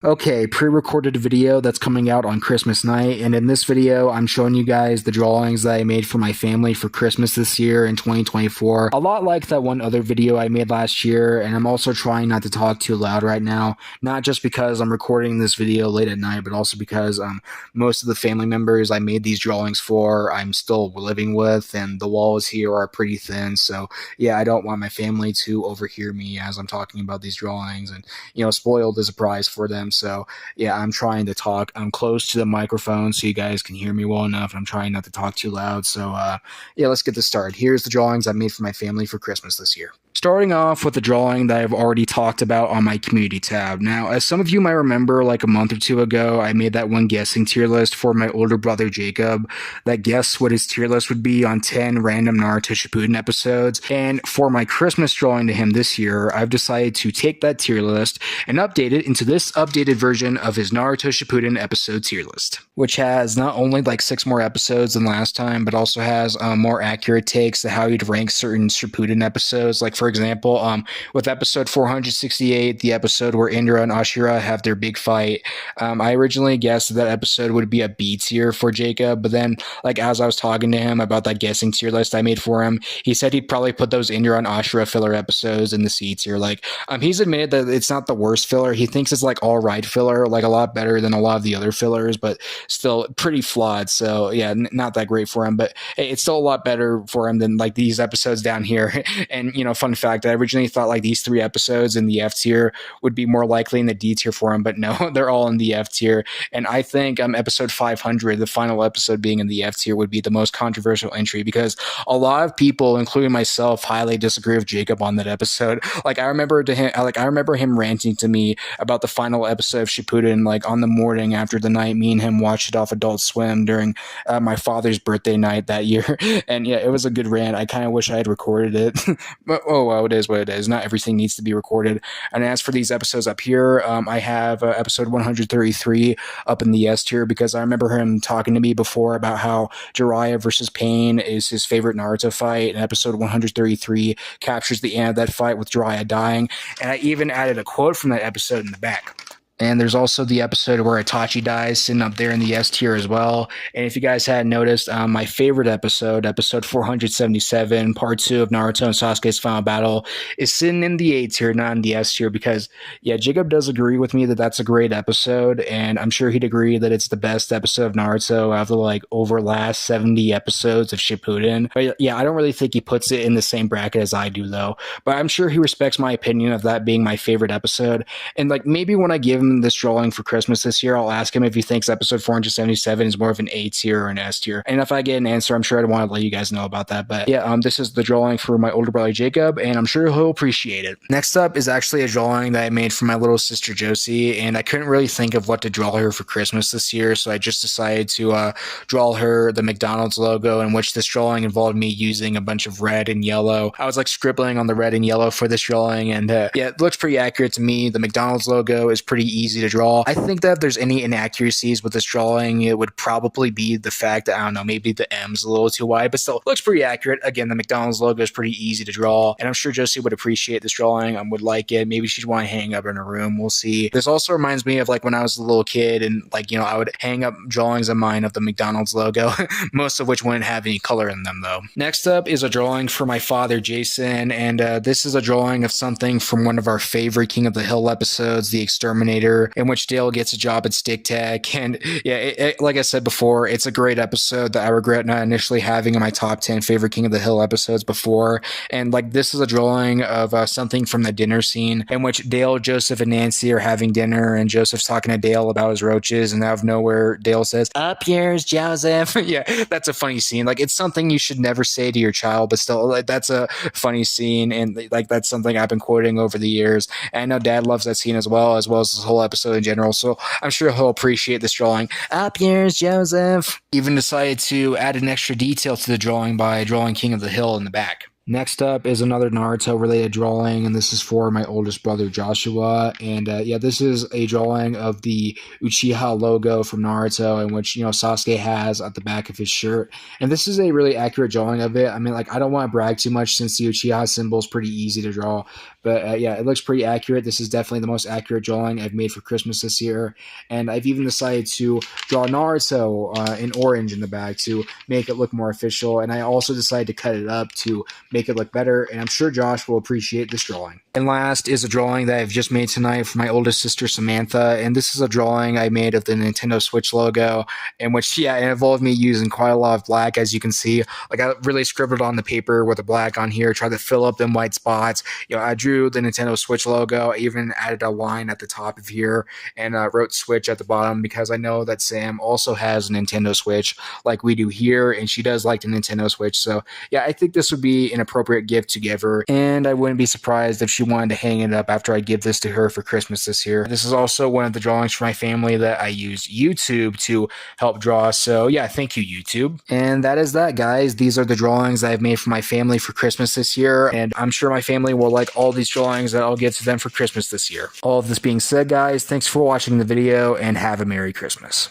Okay, pre-recorded video that's coming out on Christmas night, and in this video, I'm showing you guys the drawings that I made for my family for Christmas this year in 2024. A lot like that one other video I made last year, and I'm also trying not to talk too loud right now, not just because I'm recording this video late at night, but also because most of the family members I made these drawings for, I'm still living with, and the walls here are pretty thin, so yeah, I don't want my family to overhear me as I'm talking about these drawings, and spoiled is a prize for them. So yeah, I'm trying to talk. I'm close to the microphone so you guys can hear me well enough. I'm trying not to talk too loud. So yeah, let's get this started. Here's the drawings I made for my family for Christmas this year. Starting off with the drawing that I've already talked about on my community tab. Now, as some of you might remember, like a month or two ago, I made that one guessing tier list for my older brother Jacob that guessed what his tier list would be on 10 random Naruto Shippuden episodes. And for my Christmas drawing to him this year, I've decided to take that tier list and update it into this updated version of his Naruto Shippuden episode tier list, which has not only like 6 more episodes than last time, but also has more accurate takes to how you'd rank certain Shippuden episodes. Like, for example, with episode 468, the episode where Indra and Ashura have their big fight, I originally guessed that episode would be a B tier for Jacob, but then, like, as I was talking to him about that guessing tier list I made for him, he said he'd probably put those Indra and Ashura filler episodes in the C tier. Like, he's admitted that it's not the worst filler. He thinks it's like all right filler, like a lot better than a lot of the other fillers, but still pretty flawed. So yeah, not that great for him, but hey, it's still a lot better for him than like these episodes down here. And fun fact, I originally thought like these 3 episodes in the F tier would be more likely in the D tier for him, but no, they're all in the F tier. And I think episode 500, the final episode being in the F tier, would be the most controversial entry because a lot of people, including myself, highly disagree with Jacob on that episode. Like I remember him ranting to me about the final episode of Shippuden, like on the morning after the night me and him watched it off Adult Swim during my father's birthday night that year. And yeah, it was a good rant. I kind of wish I had recorded it, but oh well, it is what it is. Not everything needs to be recorded. And as for these episodes up here, I have episode 133 up in the S tier because I remember him talking to me before about how Jiraiya versus Pain is his favorite Naruto fight, and episode 133 captures the end of that fight with Jiraiya dying. And I even added a quote from that episode in the back. And there's also the episode where Itachi dies, sitting up there in the S tier as well. And if you guys hadn't noticed, my favorite episode, episode 477, part 2 of Naruto and Sasuke's final battle, is sitting in the A tier, not in the S tier, because, yeah, Jacob does agree with me that that's a great episode, and I'm sure he'd agree that it's the best episode of Naruto out of the, like, over last 70 episodes of Shippuden. But, yeah, I don't really think he puts it in the same bracket as I do, though. But I'm sure he respects my opinion of that being my favorite episode. And, like, maybe when I give him this drawing for Christmas this year, I'll ask him if he thinks episode 477 is more of an A tier or an S tier. And if I get an answer, I'm sure I'd want to let you guys know about that. But yeah, this is the drawing for my older brother Jacob, and I'm sure he'll appreciate it. Next up is actually a drawing that I made for my little sister Josie, and I couldn't really think of what to draw her for Christmas this year, so I just decided to draw her the McDonald's logo, in which this drawing involved me using a bunch of red and yellow. I was like scribbling on the red and yellow for this drawing, and yeah, it looks pretty accurate to me. The McDonald's logo is pretty easy to draw. I think that if there's any inaccuracies with this drawing, it would probably be the fact that, I don't know, maybe the M's a little too wide, but still, it looks pretty accurate. Again, the McDonald's logo is pretty easy to draw, and I'm sure Josie would appreciate this drawing and would like it. Maybe she'd want to hang up in her room. We'll see. This also reminds me of like when I was a little kid and like, I would hang up drawings of mine of the McDonald's logo, most of which wouldn't have any color in them though. Next up is a drawing for my father, Jason, and this is a drawing of something from one of our favorite King of the Hill episodes, The Exterminator, in which Dale gets a job at Stick Tech. And yeah, like I said before, it's a great episode that I regret not initially having in my top 10 favorite King of the Hill episodes before. And like, this is a drawing of something from the dinner scene in which Dale, Joseph, and Nancy are having dinner, and Joseph's talking to Dale about his roaches, and out of nowhere, Dale says, "Up yours, Joseph." Yeah, that's a funny scene. Like, it's something you should never say to your child, but still, like, that's a funny scene, and like, that's something I've been quoting over the years. And I know Dad loves that scene as well as this whole episode in general, so I'm sure he'll appreciate this drawing. Up yours, Joseph. Even decided to add an extra detail to the drawing by drawing King of the Hill in the back. Next up is another Naruto-related drawing, and this is for my oldest brother, Joshua. And yeah, this is a drawing of the Uchiha logo from Naruto, in which, Sasuke has at the back of his shirt. And this is a really accurate drawing of it. I mean, like, I don't want to brag too much since the Uchiha symbol is pretty easy to draw, But yeah, it looks pretty accurate. This is definitely the most accurate drawing I've made for Christmas this year. And I've even decided to draw Naruto in orange in the back to make it look more official. And I also decided to cut it up to make it look better. And I'm sure Josh will appreciate this drawing. And last is a drawing that I've just made tonight for my oldest sister, Samantha. And this is a drawing I made of the Nintendo Switch logo, in which, yeah, it involved me using quite a lot of black, as you can see. Like, I really scribbled on the paper with the black on here, tried to fill up them white spots. I drew the Nintendo Switch logo. I even added a line at the top of here and wrote Switch at the bottom, because I know that Sam also has a Nintendo Switch like we do here, and she does like the Nintendo Switch. So, yeah, I think this would be an appropriate gift to give her, and I wouldn't be surprised if she wanted to hang it up after I give this to her for Christmas this year. This is also one of the drawings for my family that I used YouTube to help draw. So yeah, thank you, YouTube. And that is that, guys. These are the drawings I've made for my family for Christmas this year, and I'm sure my family will like all these drawings that I'll give to them for Christmas this year. All of this being said, guys, thanks for watching the video, and have a Merry Christmas.